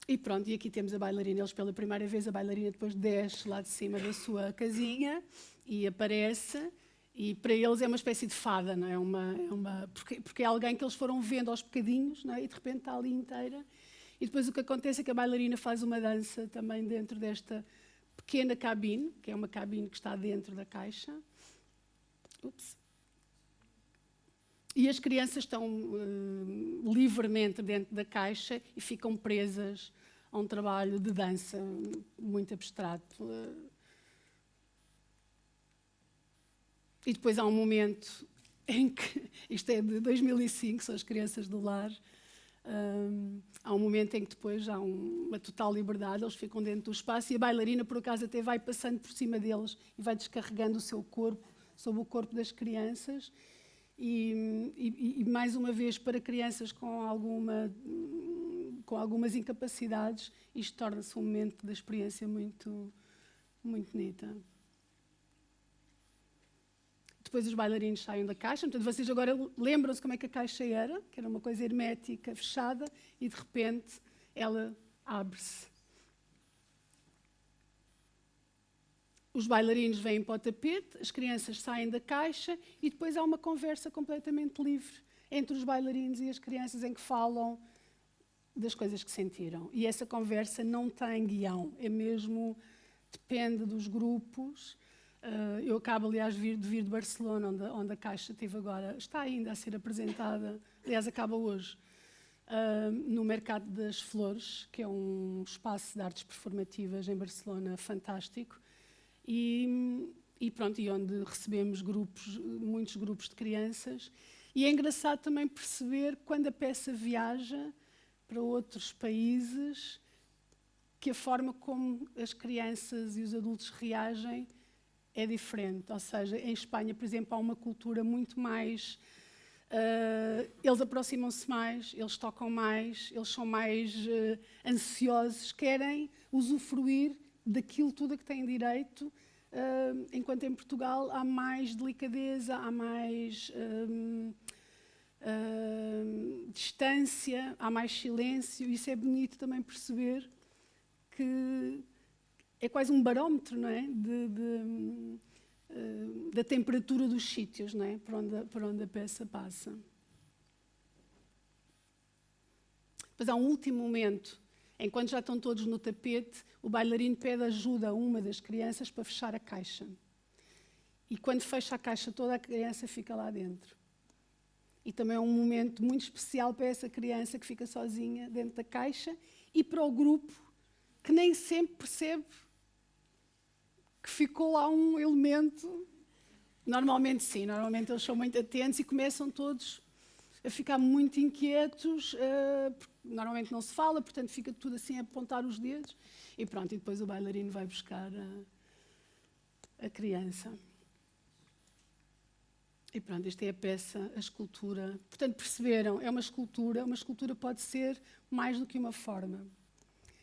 E pronto, e aqui temos a bailarina. Eles, pela primeira vez, a bailarina depois desce lá de cima da sua casinha e aparece, e para eles é uma espécie de fada, não é? Porque é alguém que eles foram vendo aos bocadinhos, não é? E de repente está ali inteira. E depois o que acontece é que a bailarina faz uma dança também dentro desta pequena cabine, que é uma cabine que está dentro da caixa. Ups. E as crianças estão livremente dentro da caixa e ficam presas a um trabalho de dança muito abstrato. E depois há um momento em que, isto é de 2005, são as crianças do lar, há um momento em que depois há uma total liberdade, eles ficam dentro do espaço e a bailarina, por acaso, até vai passando por cima deles e vai descarregando o seu corpo sobre o corpo das crianças. E mais uma vez, para crianças com algumas incapacidades, isto torna-se um momento da experiência muito, muito bonita. Depois os bailarinos saem da caixa, portanto vocês agora lembram-se como é que a caixa era, que era uma coisa hermética, fechada, e de repente ela abre-se. Os bailarinos vêm para o tapete, as crianças saem da caixa e depois há uma conversa completamente livre entre os bailarinos e as crianças em que falam das coisas que sentiram. E essa conversa não tem guião, é mesmo, depende dos grupos. Eu acabo, aliás, de vir de Barcelona, onde a caixa está ainda a ser apresentada, aliás, acaba hoje, no Mercado das Flores, que é um espaço de artes performativas em Barcelona fantástico. E onde recebemos muitos grupos de crianças. E é engraçado também perceber, quando a peça viaja para outros países, que a forma como as crianças e os adultos reagem é diferente. Ou seja, em Espanha, por exemplo, há uma cultura muito mais... eles aproximam-se mais, eles tocam mais, eles são mais ansiosos, querem usufruir daquilo tudo a que têm direito, enquanto em Portugal há mais delicadeza, há mais distância, há mais silêncio. Isso é bonito também perceber que é quase um barómetro, não é? Da temperatura dos sítios, não é? Por onde a peça passa. Depois há um último momento, enquanto já estão todos no tapete, o bailarino pede ajuda a uma das crianças para fechar a caixa. E quando fecha a caixa, toda a criança fica lá dentro. E também é um momento muito especial para essa criança que fica sozinha dentro da caixa e para o grupo que nem sempre percebe que ficou lá um elemento. Normalmente sim, normalmente eles são muito atentos e começam todos a ficar muito inquietos, porque normalmente não se fala, portanto fica tudo assim a apontar os dedos e pronto, e depois o bailarino vai buscar a criança. E pronto, esta é a peça, a escultura. Portanto, perceberam, é uma escultura pode ser mais do que uma forma.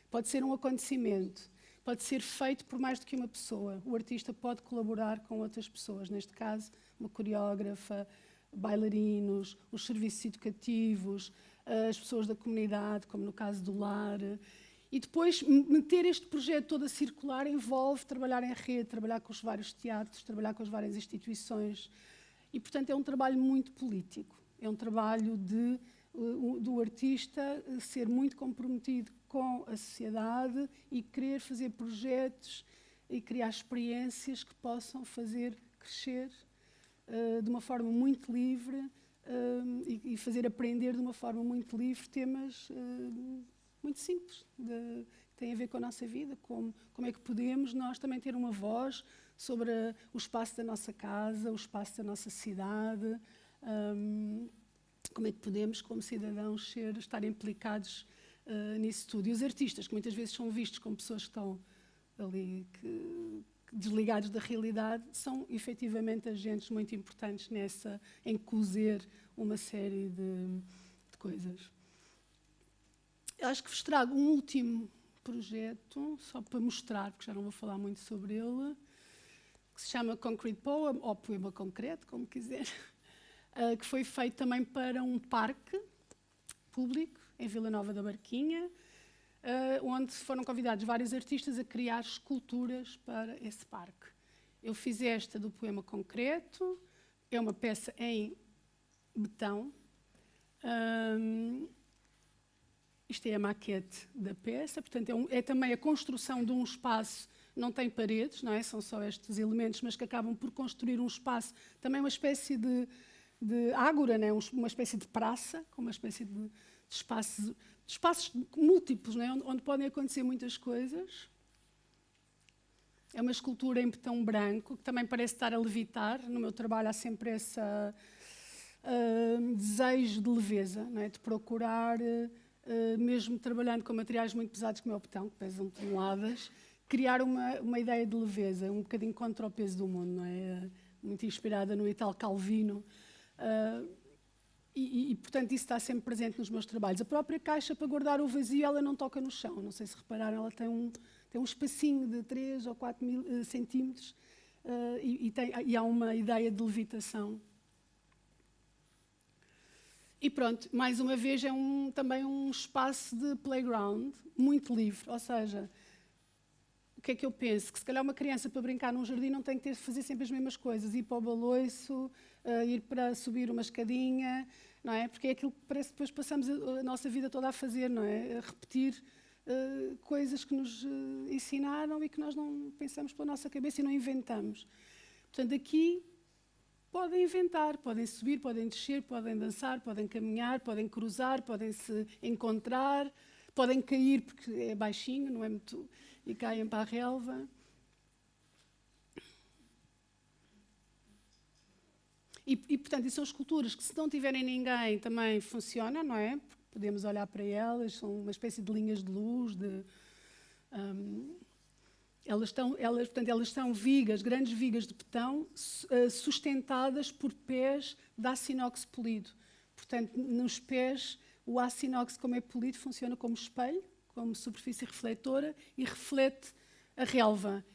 Pode ser um acontecimento, pode ser feito por mais do que uma pessoa. O artista pode colaborar com outras pessoas, neste caso, uma coreógrafa, bailarinos, os serviços educativos, as pessoas da comunidade, como no caso do lar. E depois, meter este projeto todo a circular envolve trabalhar em rede, trabalhar com os vários teatros, trabalhar com as várias instituições. E, portanto, é um trabalho muito político. É um trabalho do artista ser muito comprometido com a sociedade e querer fazer projetos e criar experiências que possam fazer crescer de uma forma muito livre e fazer aprender de uma forma muito livre temas muito simples, que têm a ver com a nossa vida, como é que podemos nós também ter uma voz sobre o espaço da nossa casa, o espaço da nossa cidade, como é que podemos, como cidadãos, estar implicados nisso tudo. E os artistas, que muitas vezes são vistos como pessoas que estão ali desligados da realidade, são efetivamente agentes muito importantes em cozer uma série de coisas. Eu acho que vos trago um último projeto, só para mostrar, porque já não vou falar muito sobre ele, que se chama Concrete Poem, ou Poema Concreto, como quiser, que foi feito também para um parque público, em Vila Nova da Barquinha, onde foram convidados vários artistas a criar esculturas para esse parque. Eu fiz esta do Poema Concreto, é uma peça em betão. Isto é a maquete da peça, portanto é também a construção de um espaço, não tem paredes, não é? São só estes elementos, mas que acabam por construir um espaço, também uma espécie de ágora, né? Uma espécie de praça, com uma espécie de espaços múltiplos, né? Onde podem acontecer muitas coisas. É uma escultura em betão branco, que também parece estar a levitar. No meu trabalho há sempre esse desejo de leveza, não é? De procurar, mesmo trabalhando com materiais muito pesados como é o betão, que pesam toneladas, criar uma ideia de leveza, um bocadinho contra o peso do mundo, não é? Muito inspirada no Italo Calvino. Portanto, isso está sempre presente nos meus trabalhos. A própria caixa, para guardar o vazio, ela não toca no chão. Não sei se repararam, ela tem um espacinho de 3 ou 4 centímetros e há uma ideia de levitação. E pronto, mais uma vez, é também um espaço de playground muito livre. Ou seja, o que é que eu penso? Que se calhar uma criança para brincar num jardim não tem que fazer sempre as mesmas coisas. Ir para o baloiço, ir para subir uma escadinha, não é? Porque é aquilo que parece que depois passamos a nossa vida toda a fazer, não é? A repetir coisas que nos ensinaram e que nós não pensamos pela nossa cabeça e não inventamos. Portanto, aqui podem inventar, podem subir, podem descer, podem dançar, podem caminhar, podem cruzar, podem se encontrar, podem cair porque é baixinho, não é muito... e caem para a relva. Portanto, são esculturas que, se não tiverem ninguém, também funcionam, não é? Podemos olhar para elas, são uma espécie de linhas de luz, Elas são vigas, grandes vigas de betão, sustentadas por pés de aço inox polido. Portanto, nos pés, o aço inox, como é polido, funciona como espelho, como superfície refletora, e reflete a relva.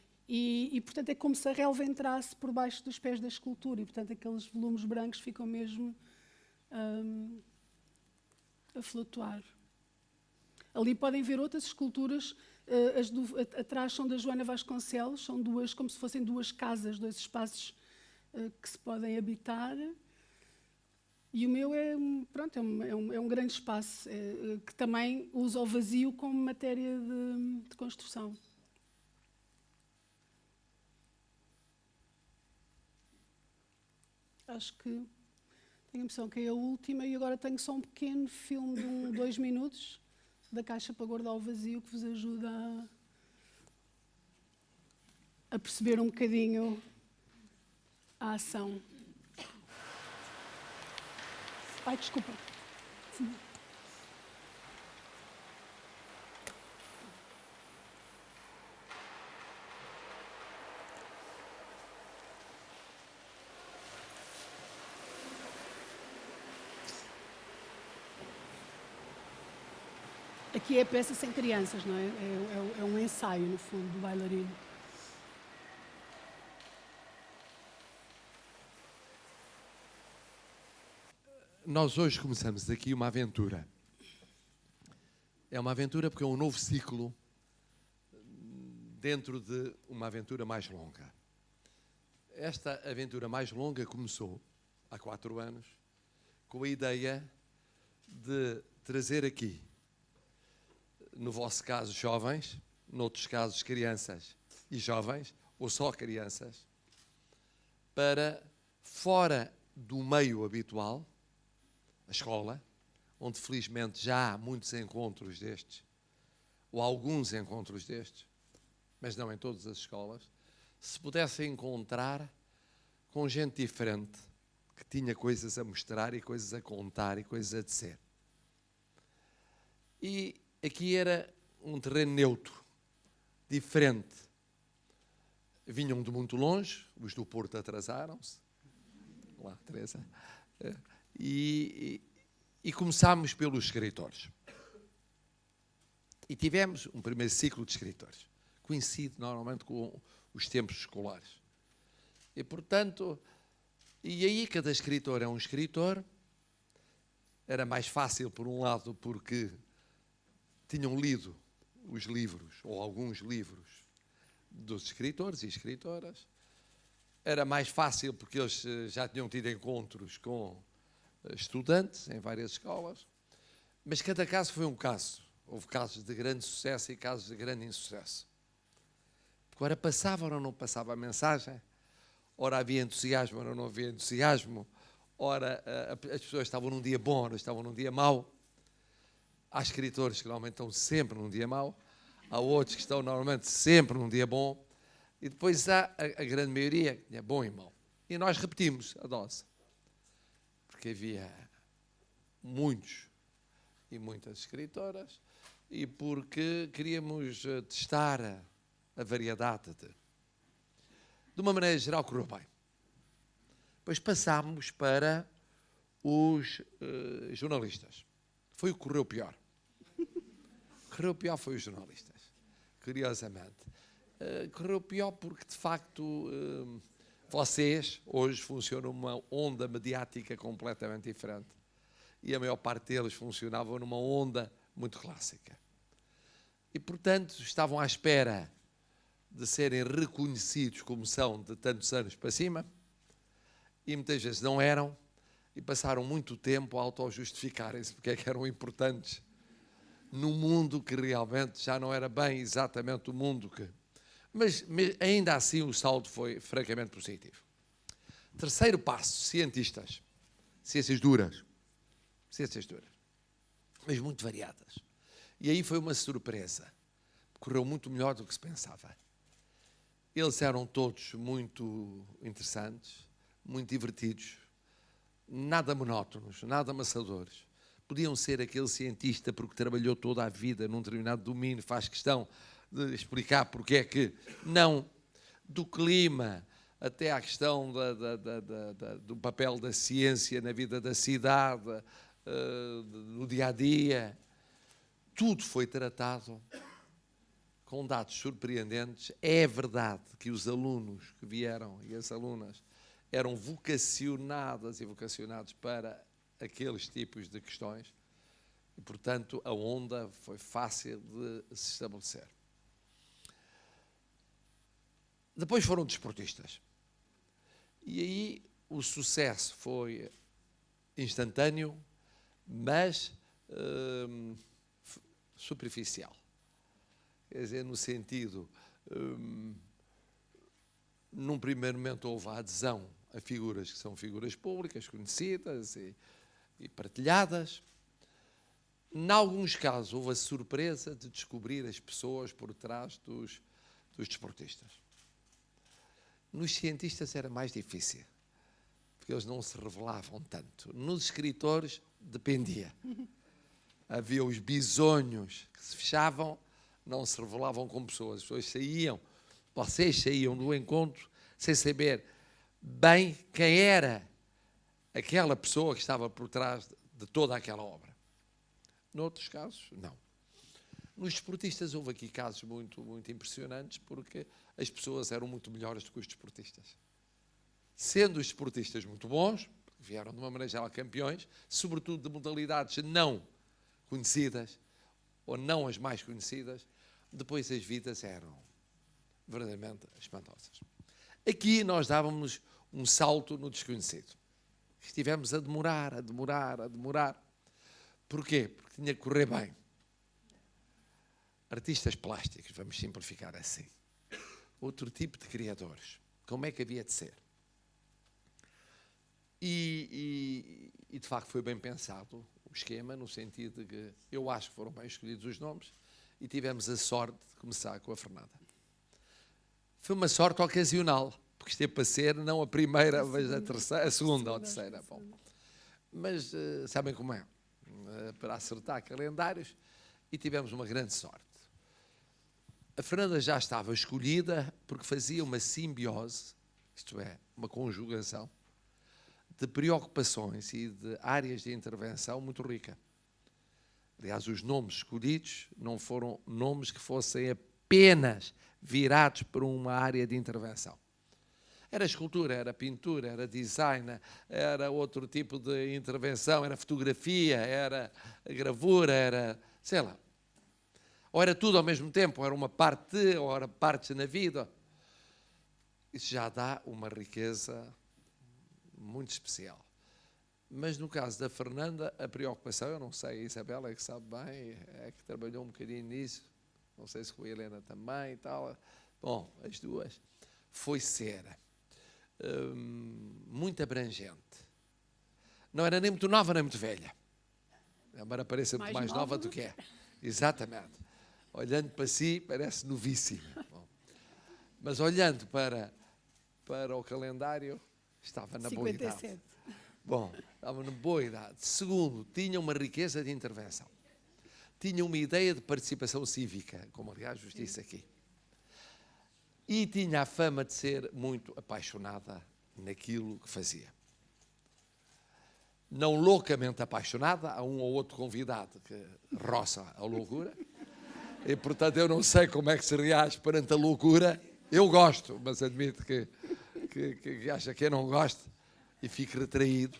Portanto, é como se a relva entrasse por baixo dos pés da escultura, e, portanto, aqueles volumes brancos ficam mesmo a flutuar. Ali podem ver outras esculturas, atrás são da Joana Vasconcelos, são duas, como se fossem duas casas, dois espaços que se podem habitar. E o meu é um grande espaço, que também usa o vazio como matéria de construção. Acho que tenho a impressão que é a última, e agora tenho só um pequeno filme de 2 minutos da caixa para guardar o vazio, que vos ajuda a perceber um bocadinho a ação. Ai, desculpa. Sim. Aqui é a peça sem crianças, não é? É um ensaio, no fundo, do bailarino. Nós hoje começamos aqui uma aventura. É uma aventura porque é um novo ciclo dentro de uma aventura mais longa. Esta aventura mais longa começou há 4 anos com a ideia de trazer aqui, no vosso caso, jovens, noutros casos, crianças e jovens, ou só crianças, para fora do meio habitual, a escola, onde felizmente já há muitos encontros destes, ou alguns encontros destes, mas não em todas as escolas, se pudesse encontrar com gente diferente, que tinha coisas a mostrar e coisas a contar e coisas a dizer. E aqui era um terreno neutro, diferente. Vinham de muito longe, os do Porto atrasaram-se. Olá, Teresa. E começámos pelos escritores. E tivemos um primeiro ciclo de escritores. Coincide normalmente com os tempos escolares. E, portanto, e aí cada escritor é um escritor. Era mais fácil, por um lado, porque tinham lido os livros, ou alguns livros, dos escritores e escritoras. Era mais fácil porque eles já tinham tido encontros com estudantes em várias escolas, mas cada caso foi um caso. Houve casos de grande sucesso e casos de grande insucesso. Agora passava ou não passava a mensagem, ora havia entusiasmo, ora não havia entusiasmo, ora as pessoas estavam num dia bom, ora estavam num dia mau. Há escritores que normalmente estão sempre num dia mau, há outros que estão normalmente sempre num dia bom, e depois há a grande maioria que é bom e mau. E nós repetimos a dose, porque havia muitos e muitas escritoras, e porque queríamos testar a variedade. De uma maneira geral, correu bem. Depois passámos para os jornalistas. Foi o que correu pior. O que correu pior foi os jornalistas, curiosamente. Correu pior porque, de facto, vocês hoje funcionam numa onda mediática completamente diferente. E a maior parte deles funcionavam numa onda muito clássica. E, portanto, estavam à espera de serem reconhecidos como são de tantos anos para cima, e muitas vezes não eram, e passaram muito tempo a auto-justificarem-se porque é que eram importantes num mundo que realmente já não era bem exatamente o mundo que... Mas ainda assim o saldo foi francamente positivo. Terceiro passo, cientistas. Ciências duras, mas muito variadas. E aí foi uma surpresa. Correu muito melhor do que se pensava. Eles eram todos muito interessantes, muito divertidos, nada monótonos, nada amassadores. Podiam ser aquele cientista porque trabalhou toda a vida num determinado domínio, faz questão de explicar porque é que não, do clima até à questão do papel da ciência na vida da cidade, do dia-a-dia, tudo foi tratado com dados surpreendentes. É verdade que os alunos que vieram e as alunas eram vocacionadas e vocacionados para aqueles tipos de questões e, portanto, a onda foi fácil de se estabelecer. Depois foram desportistas. E aí o sucesso foi instantâneo, mas superficial. Quer dizer, no sentido, num primeiro momento houve a adesão a figuras que são figuras públicas, conhecidas e partilhadas. Em alguns casos houve a surpresa de descobrir as pessoas por trás dos desportistas. Nos cientistas era mais difícil, porque eles não se revelavam tanto. Nos escritores dependia. Havia os bisonhos que se fechavam, não se revelavam como pessoas. As pessoas saíam, vocês saíam do encontro sem saber bem quem era aquela pessoa que estava por trás de toda aquela obra. Noutros casos, não. Nos desportistas houve aqui casos muito, muito impressionantes, porque as pessoas eram muito melhores do que os desportistas. Sendo os desportistas muito bons, vieram de uma maneira geral campeões, sobretudo de modalidades não conhecidas, ou não as mais conhecidas, depois as vidas eram verdadeiramente espantosas. Aqui nós dávamos um salto no desconhecido. Estivemos a demorar. Porquê? Porque tinha que correr bem. Artistas plásticos, vamos simplificar assim. Outro tipo de criadores. Como é que havia de ser? E de facto foi bem pensado o esquema, no sentido de que eu acho que foram bem escolhidos os nomes e tivemos a sorte de começar com a Fernanda. Foi uma sorte ocasional, porque esteve para ser não a primeira, mas a segunda ou a terceira. Bom, mas sabem como é? Para acertar calendários, e tivemos uma grande sorte. A Fernanda já estava escolhida porque fazia uma simbiose, isto é, uma conjugação, de preocupações e de áreas de intervenção muito rica. Aliás, os nomes escolhidos não foram nomes que fossem apenas virados para uma área de intervenção. Era escultura, era pintura, era design, era outro tipo de intervenção, era fotografia, era gravura, era, sei lá. Ou era tudo ao mesmo tempo, ou era uma parte, ou era partes na vida. Isso já dá uma riqueza muito especial. Mas no caso da Fernanda, a preocupação, eu não sei, a Isabela é que sabe bem, é que trabalhou um bocadinho nisso, não sei se com a Helena também e tal. Bom, as duas, foi ser muito abrangente. Não era nem muito nova nem muito velha. Embora pareça muito mais nova do que é. Exatamente. Olhando para si, parece novíssima. Bom, mas olhando para o calendário, estava na 57. Boa idade. Bom, estava na boa idade. Segundo, tinha uma riqueza de intervenção. Tinha uma ideia de participação cívica, como aliás vos disse aqui. E tinha a fama de ser muito apaixonada naquilo que fazia. Não loucamente apaixonada, há um ou outro convidado que roça a loucura, e portanto eu não sei como é que se reage perante a loucura. Eu gosto, mas admito que acha que eu não gosto e fico retraído.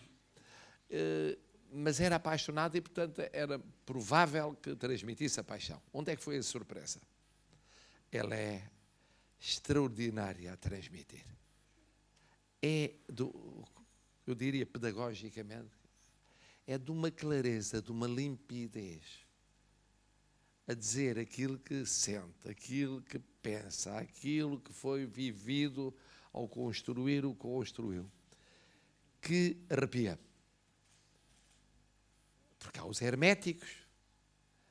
Mas era apaixonado e, portanto, era provável que transmitisse a paixão. Onde é que foi a surpresa? Ela é extraordinária a transmitir. Eu diria pedagogicamente, é de uma clareza, de uma limpidez, a dizer aquilo que sente, aquilo que pensa, aquilo que foi vivido ao construir o que construiu, que arrepia. Porque há os herméticos,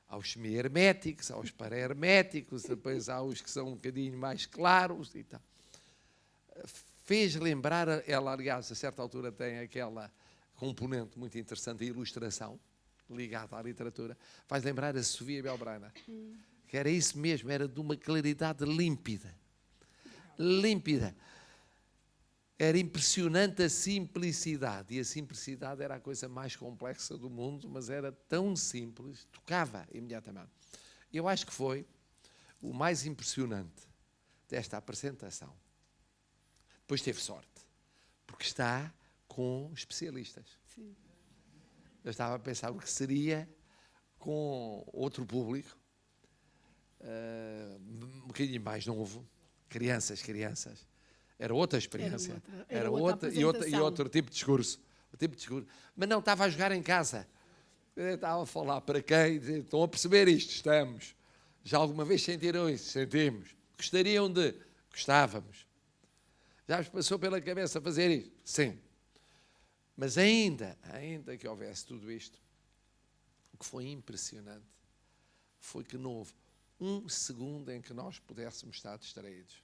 há os semi-herméticos, há os para-herméticos, depois há os que são um bocadinho mais claros e tal. Fez lembrar, ela aliás a certa altura tem aquela componente muito interessante, a ilustração, ligada à literatura, faz lembrar a Sofia Belbrana, que era isso mesmo, era de uma claridade límpida. Límpida. Era impressionante a simplicidade, e a simplicidade era a coisa mais complexa do mundo, mas era tão simples, tocava imediatamente. Eu acho que foi o mais impressionante desta apresentação. Depois teve sorte, porque está com especialistas. Sim. Eu estava a pensar o que seria com outro público, um bocadinho mais novo, crianças. Era outra experiência. Era outra e outro tipo de discurso. Mas não, estava a jogar em casa. Eu estava a falar para quem? Estão a perceber isto? Estamos. Já alguma vez sentiram isso? Sentimos. Gostariam de? Gostávamos. Já vos passou pela cabeça fazer isto? Sim. Mas ainda que houvesse tudo isto, o que foi impressionante foi que não houve um segundo em que nós pudéssemos estar distraídos.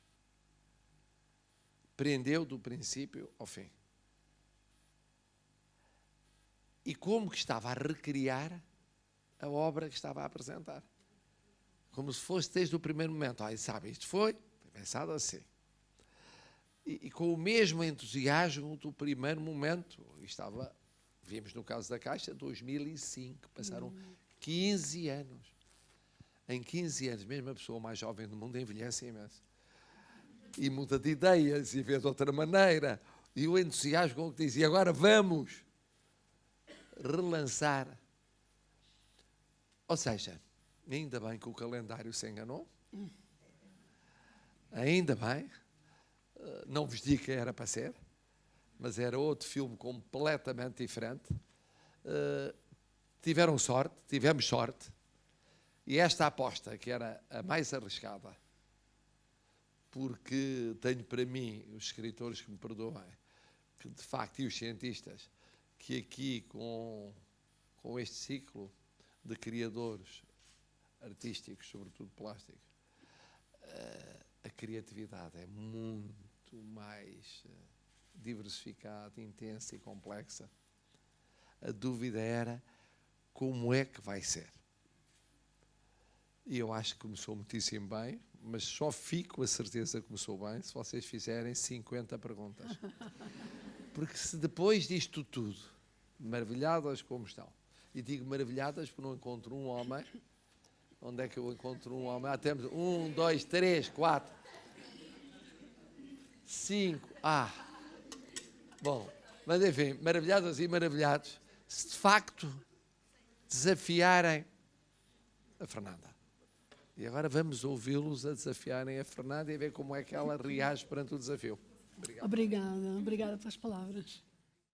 Prendeu do princípio ao fim. E como que estava a recriar a obra que estava a apresentar. Como se fosse desde o primeiro momento. Sabe, isto foi pensado assim. E com o mesmo entusiasmo do primeiro momento. Vimos no caso da Caixa, 2005. Passaram 15 anos. Em 15 anos, mesmo a pessoa mais jovem do mundo envelhece imenso. E muda de ideias, e vê de outra maneira. E o entusiasmo com o que diz, e agora vamos relançar. Ou seja, ainda bem que o calendário se enganou. Ainda bem. Não vos digo que era para ser, mas era outro filme completamente diferente. Tivemos sorte. E esta aposta, que era a mais arriscada, porque tenho para mim, os escritores que me perdoem, que de facto, e os cientistas, que aqui com este ciclo de criadores artísticos, sobretudo plásticos, a criatividade é muito mais diversificada, intensa e complexa. A dúvida era como é que vai ser. E eu acho que começou muitíssimo bem, mas só fico a certeza que começou bem se vocês fizerem 50 perguntas. Porque se depois disto tudo, maravilhadas como estão, e digo maravilhadas porque não encontro um homem. Onde é que eu encontro um homem? Temos 1, 2, 3, 4, 5. Bom, mas enfim, maravilhadas e maravilhados, se de facto desafiarem a Fernanda. E agora vamos ouvi-los a desafiarem a Fernanda e ver como é que ela reage perante o desafio. Obrigada pelas palavras.